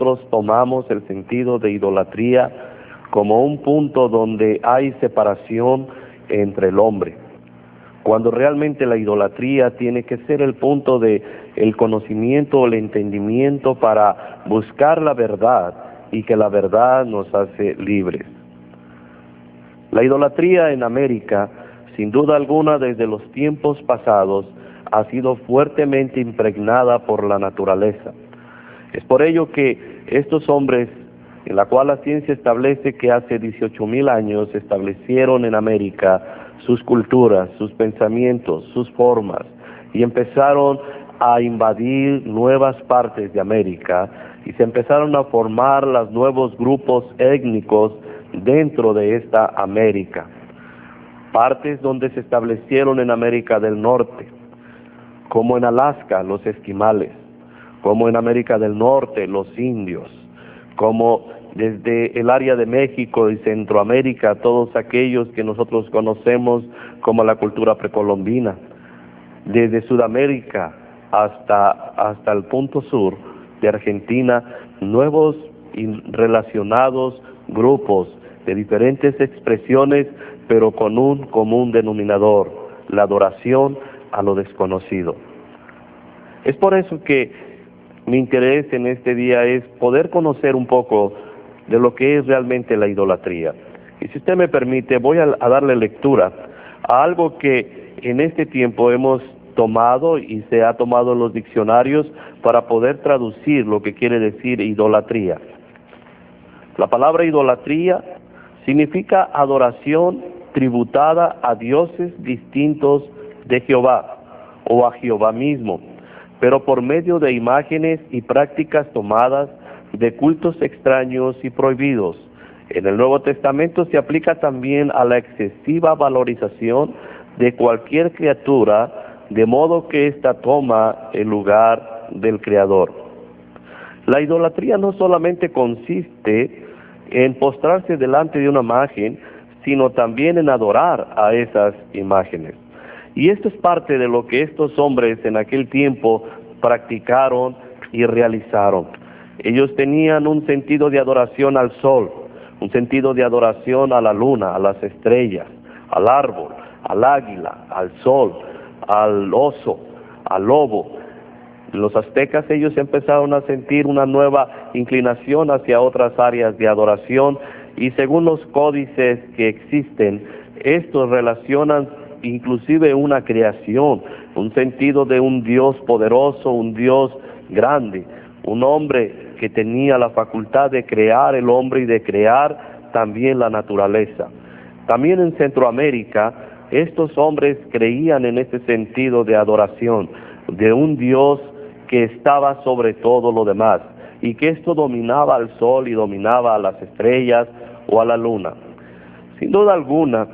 nosotros tomamos el sentido de idolatría como un punto donde hay separación entre el hombre, cuando realmente la idolatría tiene que ser el punto de el conocimiento o el entendimiento para buscar la verdad y que la verdad nos hace libres. La idolatría en América, sin duda alguna desde los tiempos pasados, ha sido fuertemente impregnada por la naturaleza. Es por ello que estos hombres, en la cual la ciencia establece que hace 18,000 años establecieron en América sus culturas, sus pensamientos, sus formas, y empezaron a invadir nuevas partes de América, y se empezaron a formar los nuevos grupos étnicos dentro de esta América. Partes donde se establecieron en América del Norte, como en Alaska los esquimales, como en América del Norte los indios, como desde el área de México y Centroamérica, todos aquellos que nosotros conocemos como la cultura precolombina, desde Sudamérica hasta el punto sur de Argentina, nuevos y relacionados grupos de diferentes expresiones, pero con un común denominador: la adoración a lo desconocido. Es por eso que mi interés en este día es poder conocer un poco de lo que es realmente la idolatría. Y si usted me permite, voy a darle lectura a algo que en este tiempo hemos tomado y se ha tomado en los diccionarios para poder traducir lo que quiere decir idolatría. La palabra idolatría significa adoración tributada a dioses distintos de Jehová o a Jehová mismo, pero por medio de imágenes y prácticas tomadas de cultos extraños y prohibidos. En el Nuevo Testamento se aplica también a la excesiva valorización de cualquier criatura, de modo que ésta toma el lugar del Creador. La idolatría no solamente consiste en postrarse delante de una imagen, sino también en adorar a esas imágenes. Y esto es parte de lo que estos hombres en aquel tiempo practicaron y realizaron. Ellos tenían un sentido de adoración al sol, un sentido de adoración a la luna, a las estrellas, al árbol, al águila, al sol, al oso, al lobo. Los aztecas, ellos empezaron a sentir una nueva inclinación hacia otras áreas de adoración, y según los códices que existen, estos relacionan inclusive una creación, un sentido de un Dios poderoso, un Dios grande, un hombre que tenía la facultad de crear el hombre y de crear también la naturaleza. También en Centroamérica, estos hombres creían en este sentido de adoración, de un Dios que estaba sobre todo lo demás, y que esto dominaba al sol y dominaba a las estrellas o a la luna. Sin duda alguna,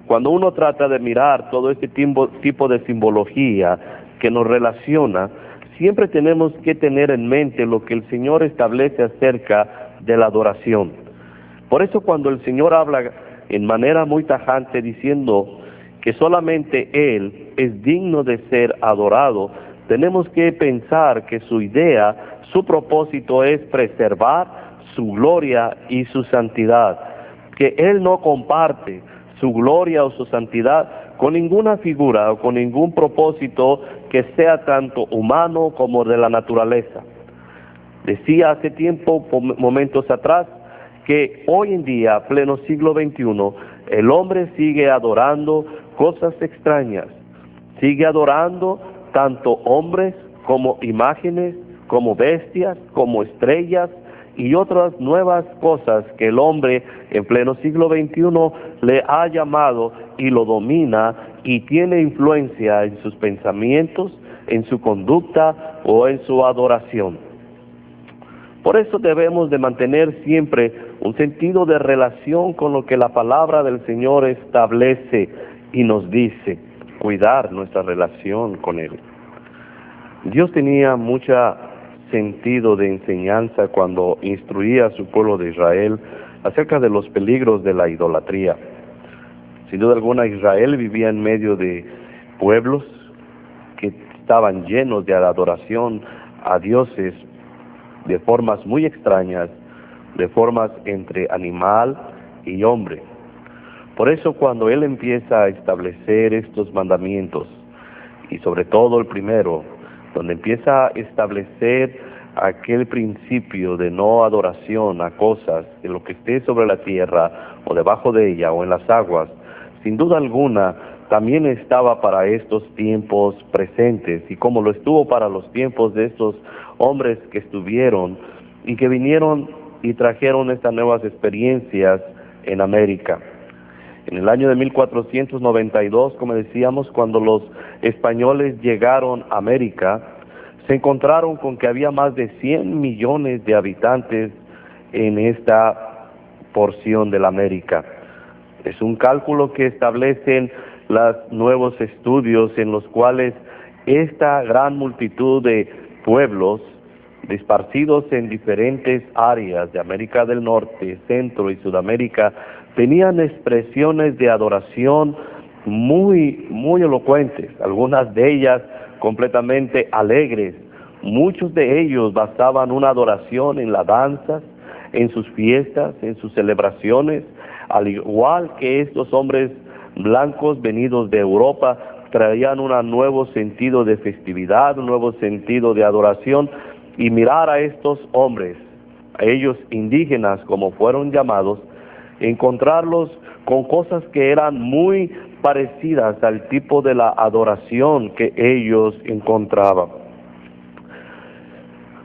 cuando uno trata de mirar todo este tipo de simbología que nos relaciona, siempre tenemos que tener en mente lo que el Señor establece acerca de la adoración. Por eso cuando el Señor habla en manera muy tajante diciendo que solamente Él es digno de ser adorado, tenemos que pensar que su idea, su propósito es preservar su gloria y su santidad, que Él no comparte su gloria o su santidad con ninguna figura o con ningún propósito que sea tanto humano como de la naturaleza. Decía hace tiempo, momentos atrás, que hoy en día, pleno siglo XXI, el hombre sigue adorando cosas extrañas, sigue adorando tanto hombres como imágenes, como bestias, como estrellas y otras nuevas cosas que el hombre en pleno siglo XXI le ha llamado y lo domina y tiene influencia en sus pensamientos, en su conducta o en su adoración. Por eso debemos de mantener siempre un sentido de relación con lo que la palabra del Señor establece y nos dice, cuidar nuestra relación con Él. Dios tenía mucho sentido de enseñanza cuando instruía a su pueblo de Israel acerca de los peligros de la idolatría. Sin duda alguna, Israel vivía en medio de pueblos que estaban llenos de adoración a dioses de formas muy extrañas, de formas entre animal y hombre. Por eso cuando Él empieza a establecer estos mandamientos, y sobre todo el primero, donde empieza a establecer aquel principio de no adoración a cosas, de lo que esté sobre la tierra, o debajo de ella, o en las aguas, sin duda alguna, también estaba para estos tiempos presentes, y como lo estuvo para los tiempos de estos hombres que estuvieron, y que vinieron y trajeron estas nuevas experiencias en América. En el año de 1492, como decíamos, cuando los españoles llegaron a América, se encontraron con que había más de 100 millones de habitantes en esta porción de la América. Es un cálculo que establecen los nuevos estudios en los cuales esta gran multitud de pueblos esparcidos en diferentes áreas de América del Norte, Centro y Sudamérica, tenían expresiones de adoración muy elocuentes, algunas de ellas completamente alegres. Muchos de ellos basaban una adoración en las danzas, en sus fiestas, en sus celebraciones, al igual que estos hombres blancos venidos de Europa traían un nuevo sentido de festividad, un nuevo sentido de adoración. Y mirar a estos hombres, a ellos indígenas como fueron llamados, encontrarlos con cosas que eran muy parecidas al tipo de la adoración que ellos encontraban.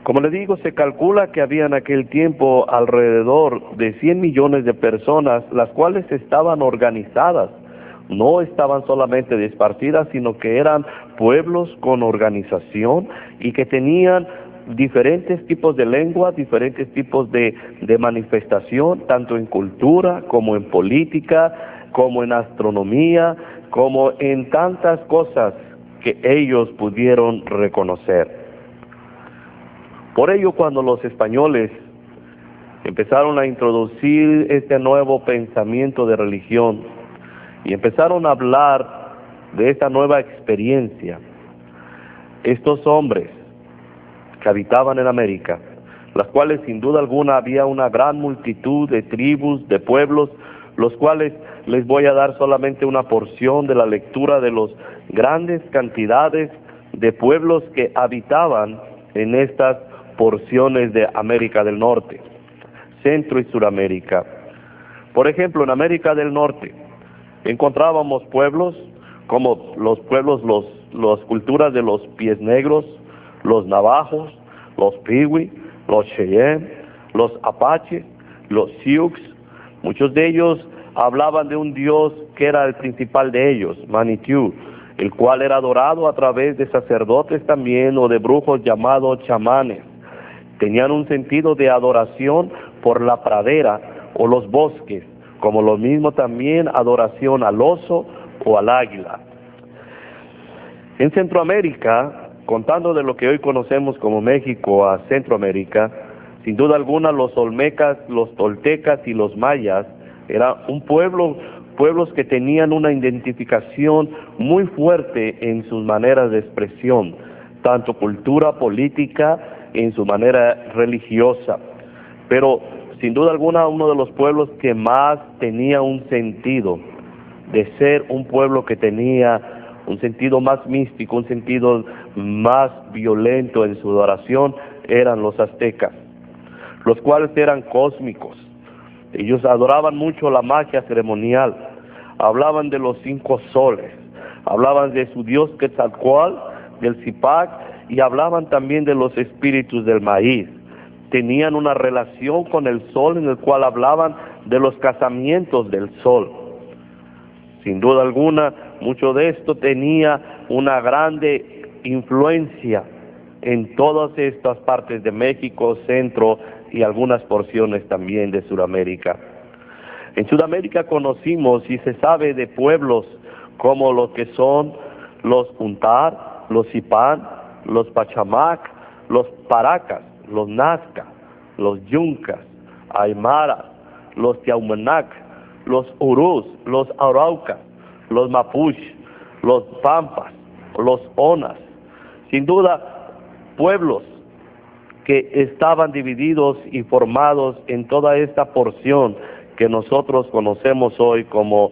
Como les digo, se calcula que había en aquel tiempo alrededor de 100 millones de personas, las cuales estaban organizadas, no estaban solamente esparcidas, sino que eran pueblos con organización y que tenían diferentes tipos de lengua, diferentes tipos de manifestación, tanto en cultura, como en política, como en astronomía, como en tantas cosas que ellos pudieron reconocer. Por ello, cuando los españoles empezaron a introducir este nuevo pensamiento de religión y empezaron a hablar de esta nueva experiencia, estos hombres que habitaban en América, las cuales sin duda alguna había una gran multitud de tribus, de pueblos, los cuales les voy a dar solamente una porción de la lectura de las grandes cantidades de pueblos que habitaban en estas porciones de América del Norte, Centro y Suramérica. Por ejemplo, en América del Norte encontrábamos pueblos como los pueblos, las culturas de los pies negros, los navajos, los piwi, los cheyenne, los apaches, los sioux. Muchos de ellos hablaban de un dios que era el principal de ellos, Manitou, el cual era adorado a través de sacerdotes también o de brujos llamados chamanes. Tenían un sentido de adoración por la pradera o los bosques, como lo mismo también adoración al oso o al águila. En Centroamérica, contando de lo que hoy conocemos como México a Centroamérica, sin duda alguna los olmecas, los toltecas y los mayas eran pueblos que tenían una identificación muy fuerte en sus maneras de expresión, tanto cultura política, en su manera religiosa. Pero sin duda alguna uno de los pueblos que más tenía un sentido de ser un pueblo que tenía un sentido más místico, un sentido más violento en su adoración, eran los aztecas, los cuales eran cósmicos. Ellos adoraban mucho la magia ceremonial, hablaban de los 5 soles, hablaban de su dios Quetzalcóatl, del Zipac, y hablaban también de los espíritus del maíz. Tenían una relación con el sol en el cual hablaban de los casamientos del sol. Sin duda alguna, mucho de esto tenía una grande influencia en todas estas partes de México, Centro y algunas porciones también de Sudamérica. En Sudamérica conocimos y se sabe de pueblos como los que son los Untar, los Zipán, los Pachamac, los Paracas, los Nazca, los Yuncas, Aymaras, los Tiaumenac, los Urus, los Araucas, los Mapuche, los Pampas, los Onas. Sin duda, pueblos que estaban divididos y formados en toda esta porción que nosotros conocemos hoy como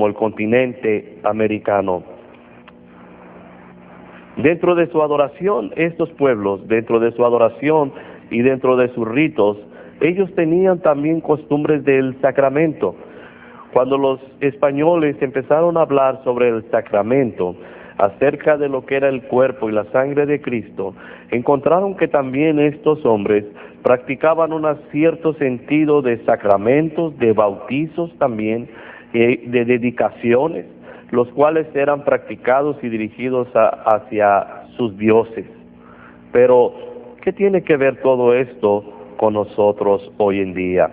el continente americano. Dentro de su adoración, estos pueblos, dentro de su adoración y dentro de sus ritos, ellos tenían también costumbres del sacramento. Cuando los españoles empezaron a hablar sobre el sacramento, acerca de lo que era el cuerpo y la sangre de Cristo, encontraron que también estos hombres practicaban un cierto sentido de sacramentos, de bautizos también, de dedicaciones, los cuales eran practicados y dirigidos hacia sus dioses. Pero, ¿qué tiene que ver todo esto con nosotros hoy en día?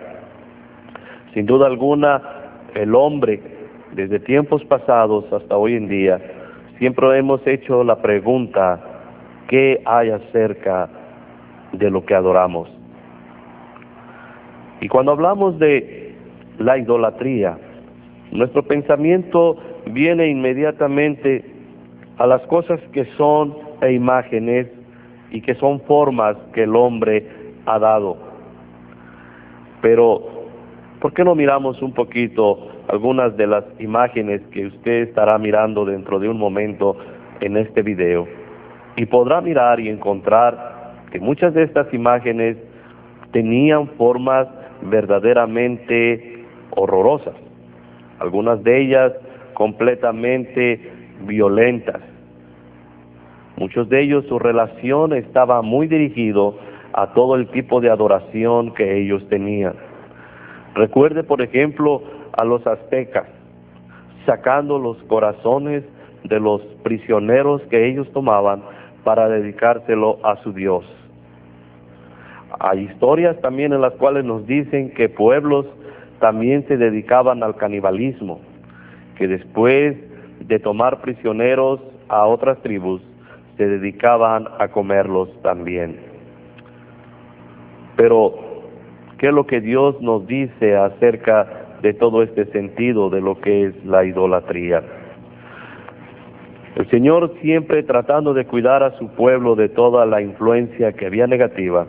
Sin duda alguna, el hombre, desde tiempos pasados hasta hoy en día, siempre hemos hecho la pregunta, ¿qué hay acerca de lo que adoramos? Y cuando hablamos de la idolatría, nuestro pensamiento viene inmediatamente a las cosas que son imágenes y que son formas que el hombre ha dado. Pero, ¿por qué no miramos un poquito algunas de las imágenes que usted estará mirando dentro de un momento en este video? Y podrá mirar y encontrar que muchas de estas imágenes tenían formas verdaderamente horrorosas, algunas de ellas completamente violentas. Muchos de ellos, su relación estaba muy dirigido a todo el tipo de adoración que ellos tenían. Recuerde, por ejemplo, a los aztecas, sacando los corazones de los prisioneros que ellos tomaban para dedicárselo a su Dios. Hay historias también en las cuales nos dicen que pueblos también se dedicaban al canibalismo, que después de tomar prisioneros a otras tribus, se dedicaban a comerlos también. Pero, ¿qué es lo que Dios nos dice acerca de todo este sentido de lo que es la idolatría? El Señor, siempre tratando de cuidar a su pueblo de toda la influencia que había negativa,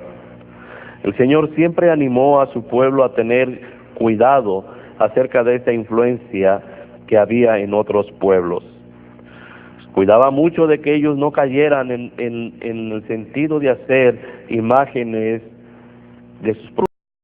el Señor siempre animó a su pueblo a tener cuidado acerca de esa influencia que había en otros pueblos. Cuidaba mucho de que ellos no cayeran en el sentido de hacer imágenes de sus propios